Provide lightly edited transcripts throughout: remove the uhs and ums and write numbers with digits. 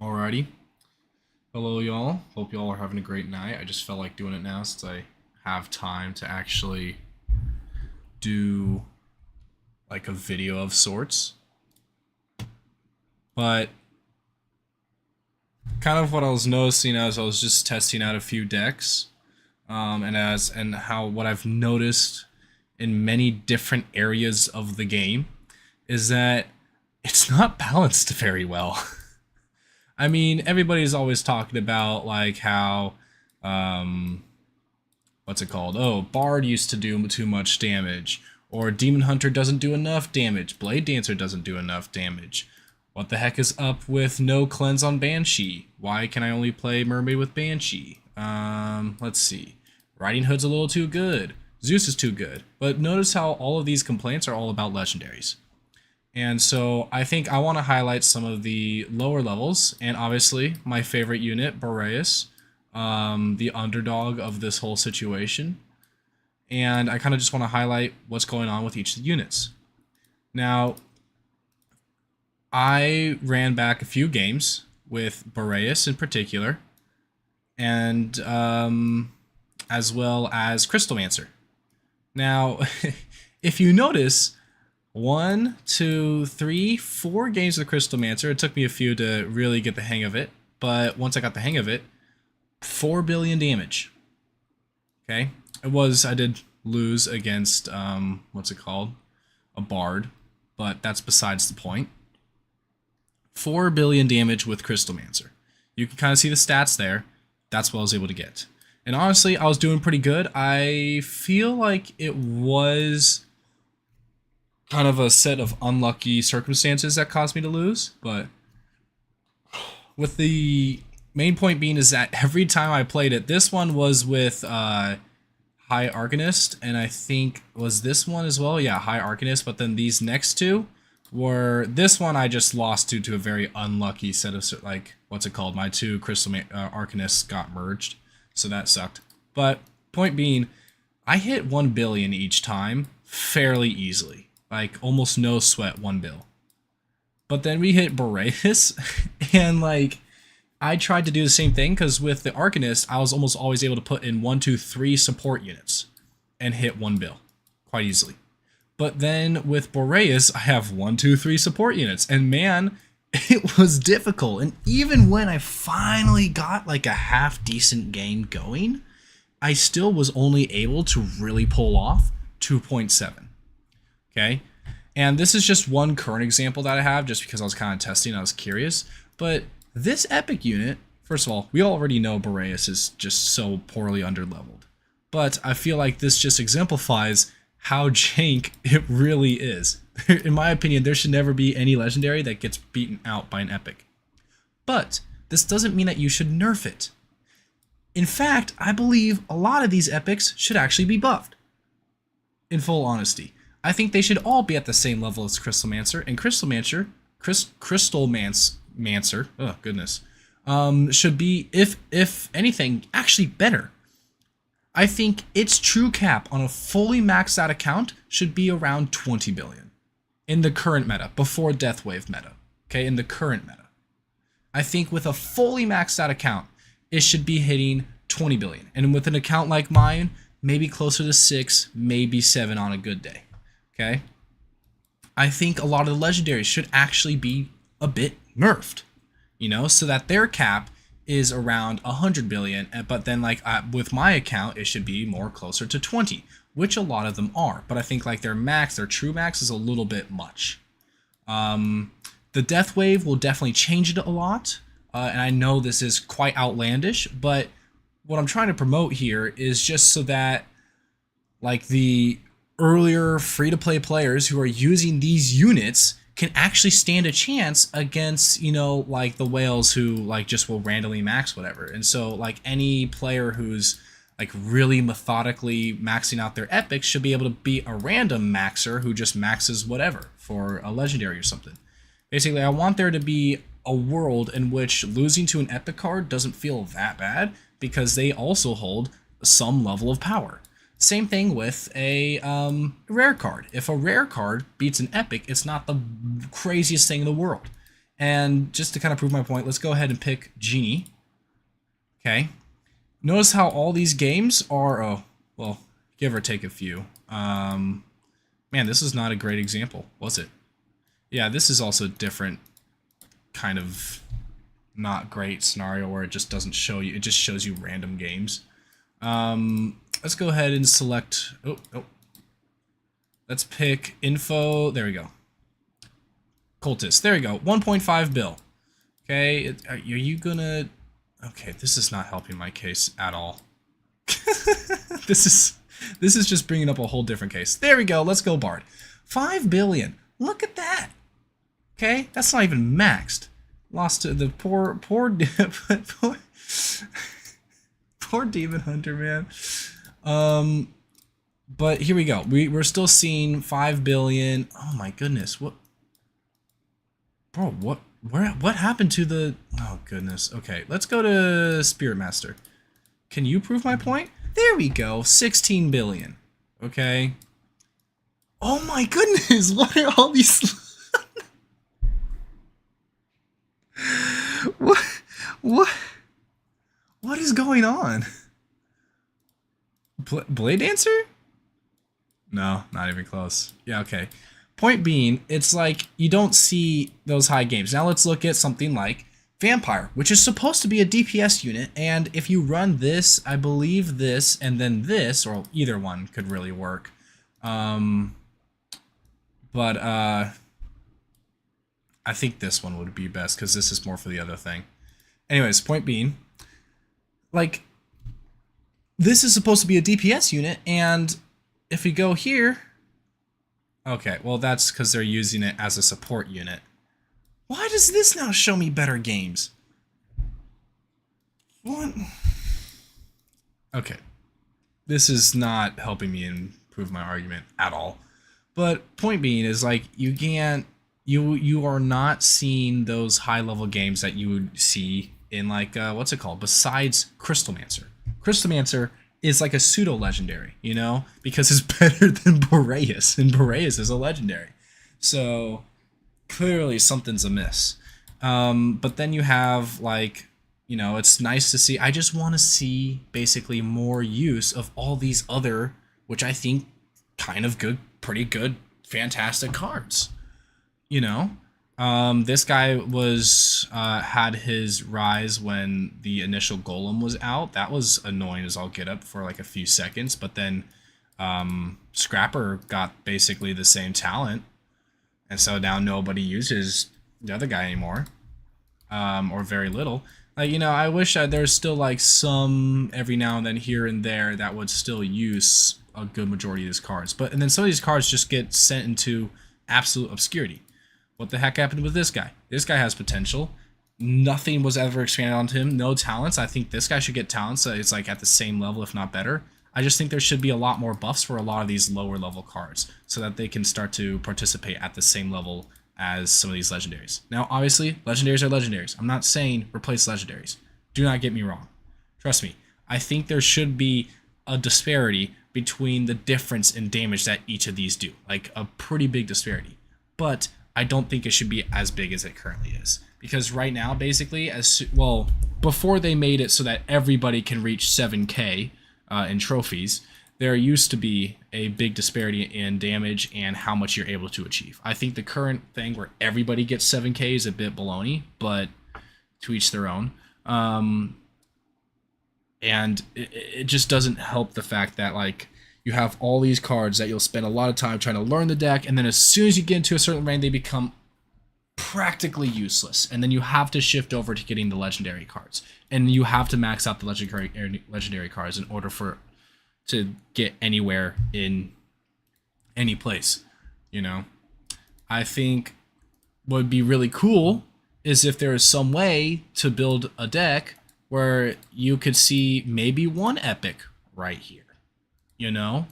Alrighty. Hello, y'all. Hope y'all are having a great night. I just felt like doing it now since I have time to actually do like a video of sorts. But kind of what I was noticing as I was just testing out a few decks, and how what I've noticed in many different areas of the game is that it's not balanced very well. I mean, everybody's always talking about like how, um, what's it called? Oh, Bard used to do too much damage, or Demon Hunter doesn't do enough damage. Blade Dancer doesn't do enough damage. What the heck is up with no cleanse on Banshee? Why can I only play Mermaid with Banshee? Let's see. Riding Hood's a little too good. Zeus is too good. But notice how all of these complaints are all about legendaries. And so I think I want to highlight some of the lower levels, and obviously my favorite unit, Boreas, the underdog of this whole situation. And I kind of just want to highlight what's going on with each of the units. Now, I ran back a few games with Boreas in particular, and as well as Crystal Mancer. Now, if you notice, 1, 2, 3, 4 games with Crystal Mancer. It took me a few to really get the hang of it, but once I got the hang of it, 4 billion damage. Okay, I did lose against what's it called, a Bard, but that's besides the point. 4 billion damage with Crystal Mancer. You can kind of see the stats there. That's what I was able to get, and honestly, I was doing pretty good. I feel like it was kind of a set of unlucky circumstances that caused me to lose, but with the main point being is that every time I played it, this one was with High Arcanist, and I think was this one as well, yeah, High Arcanist, but then these next two were, this one I just lost due to a very unlucky set of, like, what's it called, my two Arcanists got merged, so that sucked. But point being, I hit 1 billion each time fairly easily. Like, almost no sweat, 1 bill. But then we hit Boreas, and like, I tried to do the same thing, because with the Arcanist, I was almost always able to put in 1, 2, 3 support units, and hit 1 bill, quite easily. But then with Boreas, I have 1, 2, 3 support units, and man, it was difficult. And even when I finally got like a half decent game going, I still was only able to really pull off 2.7. Okay, and this is just one current example that I have, just because I was kind of testing, I was curious. But this epic unit, first of all, we already know Boreas is just so poorly underleveled. But I feel like this just exemplifies how jank it really is. In my opinion, there should never be any legendary that gets beaten out by an epic. But this doesn't mean that you should nerf it. In fact, I believe a lot of these epics should actually be buffed. In full honesty. I think they should all be at the same level as Crystal Mancer, and Crystal Mancer, oh goodness, should be, if anything, actually better. I think its true cap on a fully maxed out account should be around 20 billion in the current meta, before Deathwave meta, okay, in the current meta. I think with a fully maxed out account, it should be hitting 20 billion, and with an account like mine, maybe closer to 6, maybe 7 on a good day. Okay, I think a lot of the legendaries should actually be a bit nerfed, you know, so that their cap is around 100 billion, but then like with my account, it should be more closer to 20, which a lot of them are, but I think like their true max is a little bit much. The death wave will definitely change it a lot, and I know this is quite outlandish, but what I'm trying to promote here is just so that like the earlier free-to-play players who are using these units can actually stand a chance against, you know, like the whales who like just will randomly max whatever. And so like any player who's like really methodically maxing out their epics should be able to beat a random maxer who just maxes whatever for a legendary or something. Basically, I want there to be a world in which losing to an epic card doesn't feel that bad, because they also hold some level of power. Same thing with a rare card. If a rare card beats an epic, it's not the craziest thing in the world. And just to kind of prove my point, let's go ahead and pick Genie. Okay. Notice how all these games are, oh, well, give or take a few. Man, this is not a great example, was it? Yeah, this is also different kind of not great scenario where it just doesn't show you, it just shows you random games. Let's go ahead and select, let's pick info, there we go. Cultist, there we go, 1.5 bill. Okay, are you gonna, okay, this is not helping my case at all. This is just bringing up a whole different case. There we go, let's go Bard. 5 billion, look at that. Okay, that's not even maxed. Lost to the poor Demon Hunter, man. But here we go. We're still seeing 5 billion. Oh my goodness, what? Bro, what happened to the? Oh goodness. Okay, let's go to Spirit Master. Can you prove my point? There we go. 16 billion. Okay. Oh my goodness, what are all these? What is going on? Blade Dancer? No, not even close. Yeah, okay. Point being, it's like you don't see those high games. Now let's look at something like Vampire, which is supposed to be a DPS unit, and if you run this, I believe this, and then this, or either one could really work. I think this one would be best because this is more for the other thing. Anyways, point being, like, this is supposed to be a DPS unit, and if we go here, okay, well that's because they're using it as a support unit. Why does this now show me better games? What? Okay, this is not helping me improve my argument at all. But point being is, like, you can't, you are not seeing those high level games that you would see in, like, what's it called? Besides Crystal Mancer. Crystal Mancer is like a pseudo legendary, you know, because it's better than Boreas, and Boreas is a legendary. So clearly something's amiss. But then you have, like, you know, it's nice to see. I just want to see basically more use of all these other, which I think kind of good, pretty good, fantastic cards. You know, this guy was had his rise when the initial golem was out. That was annoying as all get up for like a few seconds, but then Scrapper got basically the same talent, and so now nobody uses the other guy anymore, or very little. You know, I wish there's still like some every now and then here and there that would still use a good majority of these cards, and then some of these cards just get sent into absolute obscurity. What the heck happened with this guy? This guy has potential. Nothing was ever expanded onto him. No talents. I think this guy should get talents. So it's like at the same level, if not better. I just think there should be a lot more buffs for a lot of these lower level cards so that they can start to participate at the same level as some of these legendaries. Now, obviously, legendaries are legendaries. I'm not saying replace legendaries. Do not get me wrong. Trust me. I think there should be a disparity between the difference in damage that each of these do. Like a pretty big disparity. But I don't think it should be as big as it currently is, because right now, basically, before they made it so that everybody can reach 7K in trophies, there used to be a big disparity in damage and how much you're able to achieve. I think the current thing where everybody gets 7K is a bit baloney, but to each their own. And it just doesn't help the fact that, like, you have all these cards that you'll spend a lot of time trying to learn the deck, and then as soon as you get into a certain rank, they become practically useless. And then you have to shift over to getting the legendary cards, and you have to max out the legendary cards in order to get anywhere in any place. You know, I think what would be really cool is if there is some way to build a deck where you could see maybe one epic right here. You know,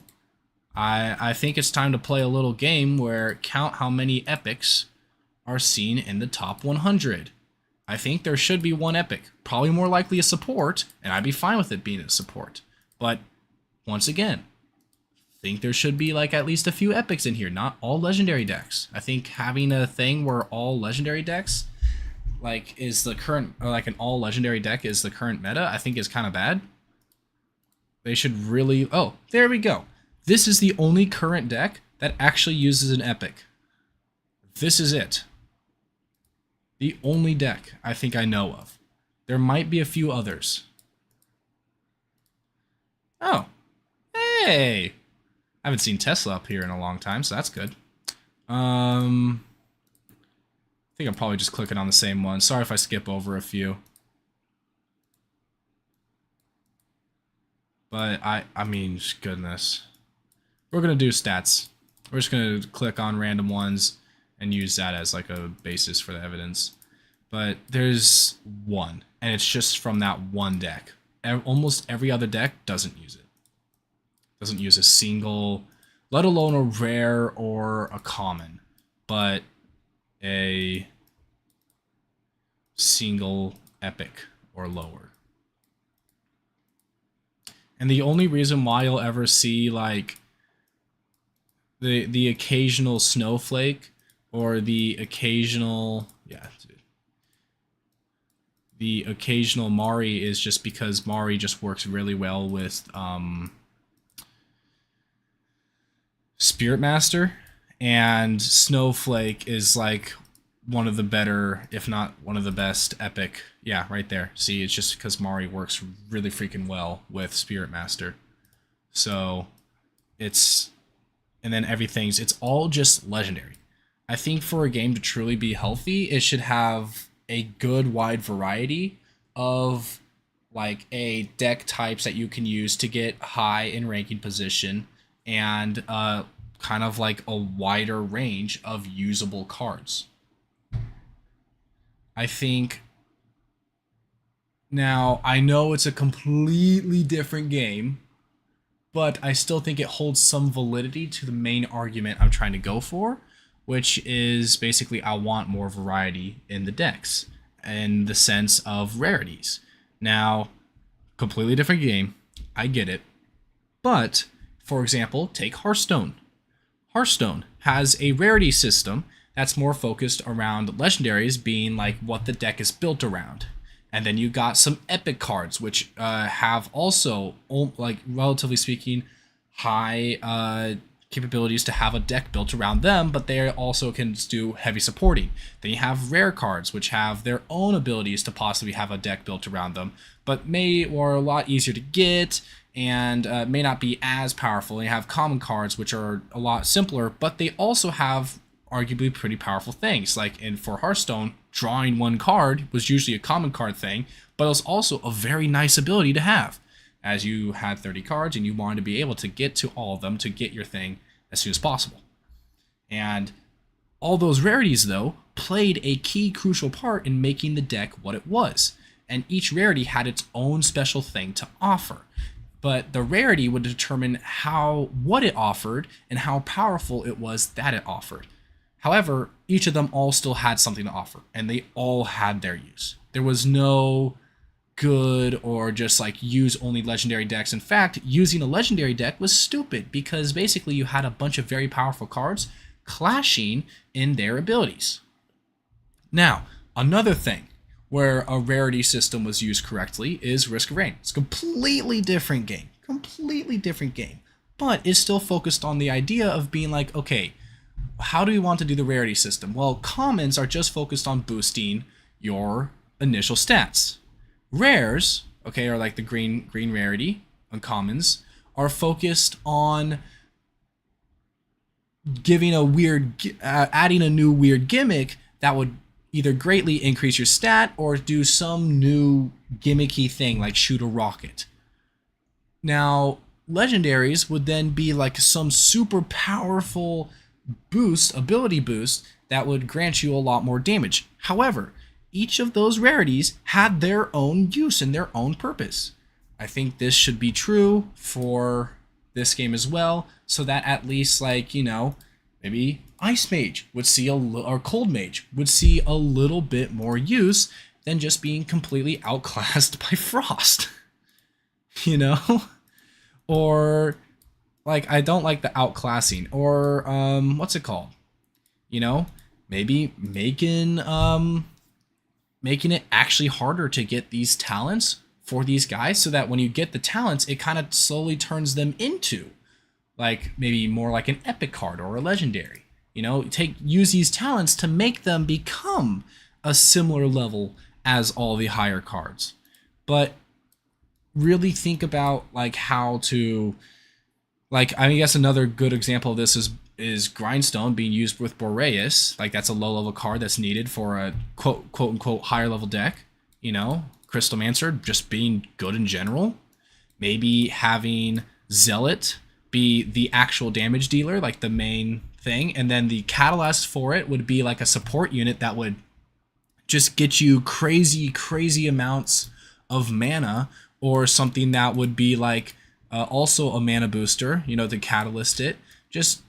I think it's time to play a little game where count how many epics are seen in the top 100. I think there should be one epic, probably more likely a support, and I'd be fine with it being a support. But once again, I think there should be like at least a few epics in here, not all legendary decks. I think having a thing where all legendary decks, like is the current, or like an all legendary deck is the current meta, I think is kind of bad. They should really, oh, there we go. This is the only current deck that actually uses an epic. This is it. The only deck I think I know of. There might be a few others. Oh, hey! I haven't seen Tesla up here in a long time, so that's good. I think I'm probably just clicking on the same one. Sorry if I skip over a few. But I mean, goodness. We're going to do stats. We're just going to click on random ones and use that as like a basis for the evidence. But there's one, and it's just from that one deck. Almost every other deck doesn't use it. Doesn't use a single, let alone a rare or a common, but a single epic or lower. And the only reason why you'll ever see like the occasional snowflake or the occasional, yeah, dude, the occasional Mari is just because Mari just works really well with Spirit Master, and Snowflake is like one of the better, if not one of the best epic. Yeah, right there. See, it's just because Mari works really freaking well with Spirit Master. So it's, and then it's all just legendary. I think for a game to truly be healthy, it should have a good wide variety of like a deck types that you can use to get high in ranking position, and kind of like a wider range of usable cards. I think now, I know it's a completely different game, but I still think it holds some validity to the main argument I'm trying to go for, which is basically I want more variety in the decks in the sense of rarities. Now, completely different game, I get it, but for example, take Hearthstone. Hearthstone has a rarity system that's more focused around legendaries being like what the deck is built around. And then you got some epic cards, which have also, like relatively speaking, high capabilities to have a deck built around them, but they also can do heavy supporting. Then you have rare cards, which have their own abilities to possibly have a deck built around them, but are a lot easier to get and may not be as powerful. And you have common cards, which are a lot simpler, but they also have arguably pretty powerful things. Like for Hearthstone, drawing one card was usually a common card thing, but it was also a very nice ability to have, as you had 30 cards and you wanted to be able to get to all of them to get your thing as soon as possible. And all those rarities, though, played a key crucial part in making the deck what it was. And each rarity had its own special thing to offer. But the rarity would determine what it offered and how powerful it was that it offered. However, each of them all still had something to offer, and they all had their use. There was no good or just like use only legendary decks. In fact, using a legendary deck was stupid because basically you had a bunch of very powerful cards clashing in their abilities. Now, another thing where a rarity system was used correctly is Risk of Rain. It's a completely different game. But it's still focused on the idea of being like, okay, how do we want to do the rarity system? Well, commons are just focused on boosting your initial stats. Rares, okay, or like the green rarity, uncommons, are focused on giving a weird, adding a new weird gimmick that would either greatly increase your stat or do some new gimmicky thing like shoot a rocket. Now, legendaries would then be like some super powerful ability boost that would grant you a lot more damage. However, each of those rarities had their own use and their own purpose. I think this should be true for this game as well, so that at least, like, you know, maybe Ice Mage would see or Cold Mage would see a little bit more use than just being completely outclassed by Frost. You know? Or like, I don't like the outclassing, or what's it called? You know, maybe making making it actually harder to get these talents for these guys, so that when you get the talents, it kind of slowly turns them into like maybe more like an epic card or a legendary. You know, use these talents to make them become a similar level as all the higher cards. But really think about like how to, like, I guess another good example of this is Grindstone being used with Boreas. Like, that's a low level card that's needed for a quote unquote higher level deck. You know, Crystal Mancer just being good in general. Maybe having Zealot be the actual damage dealer, like the main thing, and then the catalyst for it would be like a support unit that would just get you crazy amounts of mana, or something that would be like also a mana booster, you know, to catalyst it. Just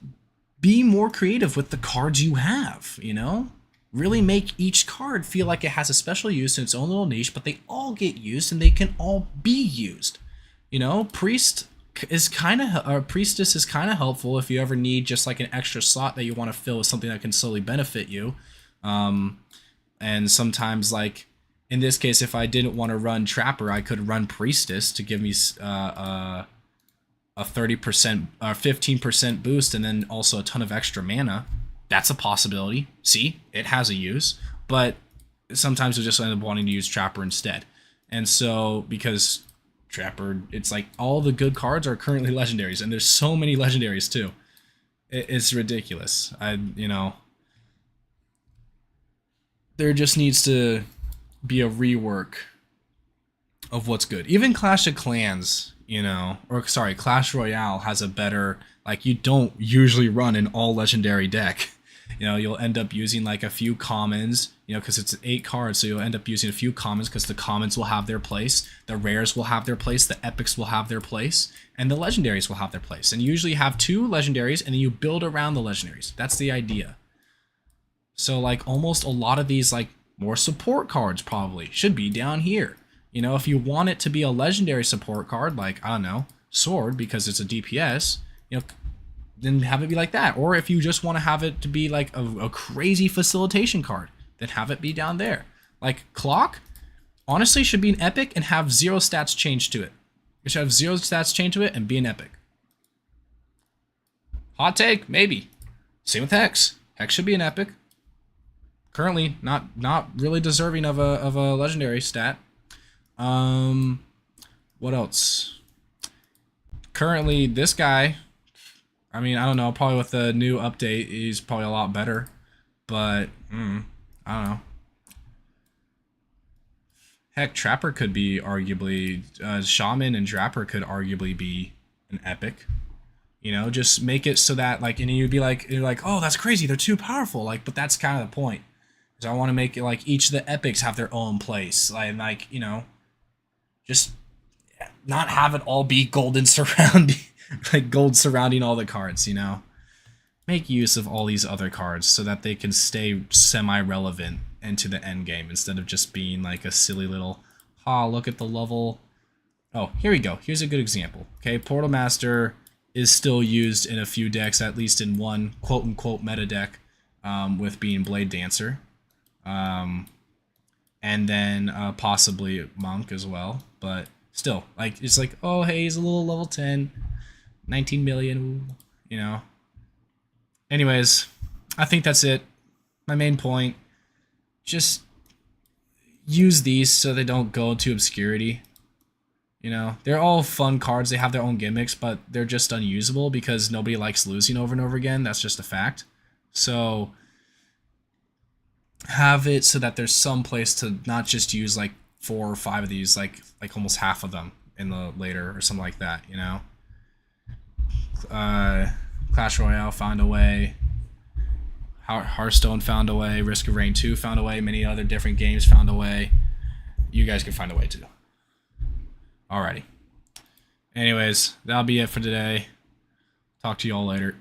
be more creative with the cards you have, you know? Really make each card feel like it has a special use in its own little niche, but they all get used and they can all be used. You know, Priestess is kind of helpful if you ever need just like an extra slot that you want to fill with something that can slowly benefit you. And sometimes, like in this case, if I didn't want to run Trapper, I could run Priestess to give me a 30% or 15% boost, and then also a ton of extra mana. That's a possibility. See, it has a use, but sometimes we just end up wanting to use Trapper instead. And so, because Trapper, it's like all the good cards are currently legendaries, and there's so many legendaries too. It's ridiculous. You know, there just needs to be a rework of what's good. Even Clash of Clans, you know, or sorry, Clash Royale has a better, like, you don't usually run an all legendary deck. You know, you'll end up using like a few commons, you know, because it's 8 cards, so you'll end up using a few commons because the commons will have their place, the rares will have their place, the epics will have their place, and the legendaries will have their place. And you usually have 2 legendaries, and then you build around the legendaries. That's the idea. So like almost a lot of these like more support cards probably should be down here. You know, if you want it to be a legendary support card, like, I don't know, Sword, because it's a DPS, you know, then have it be like that. Or if you just want to have it to be like a crazy facilitation card, then have it be down there. Like Clock, honestly, should be an epic and have 0 stats changed to it. It should have 0 stats changed to it and be an epic. Hot take, maybe. Same with Hex. Hex should be an epic. Currently, not really deserving of a legendary stat. What else? Currently, this guy, I mean, I don't know, probably with the new update, he's probably a lot better, but, I don't know. Heck, Trapper could be arguably, Shaman and Trapper could arguably be an epic. You know, just make it so that, like, and you'd be like, you're like, oh, that's crazy, they're too powerful, like, but that's kind of the point. Is I want to make it like each of the epics have their own place, like, you know, just not have it all be golden surrounding, like gold surrounding all the cards, you know. Make use of all these other cards so that they can stay semi-relevant into the end game instead of just being like a silly little, look at the level. Oh, here we go. Here's a good example. Okay, Portal Master is still used in a few decks, at least in one quote-unquote meta deck, with being Blade Dancer. And then possibly Monk as well, but still, like, it's like, oh, hey, he's a little level 10, 19 million, you know. Anyways, I think that's it. My main point, just use these so they don't go into obscurity. You know, they're all fun cards, they have their own gimmicks, but they're just unusable because nobody likes losing over and over again. That's just a fact. So have it so that there's some place to not just use like 4 or 5 of these, like almost half of them in the later or something like that, you know. Clash Royale found a way, Hearthstone found a way, Risk of Rain 2 found a way, many other different games found a way. You guys can find a way too. Alrighty. Anyways, that'll be it for today. Talk to you all later.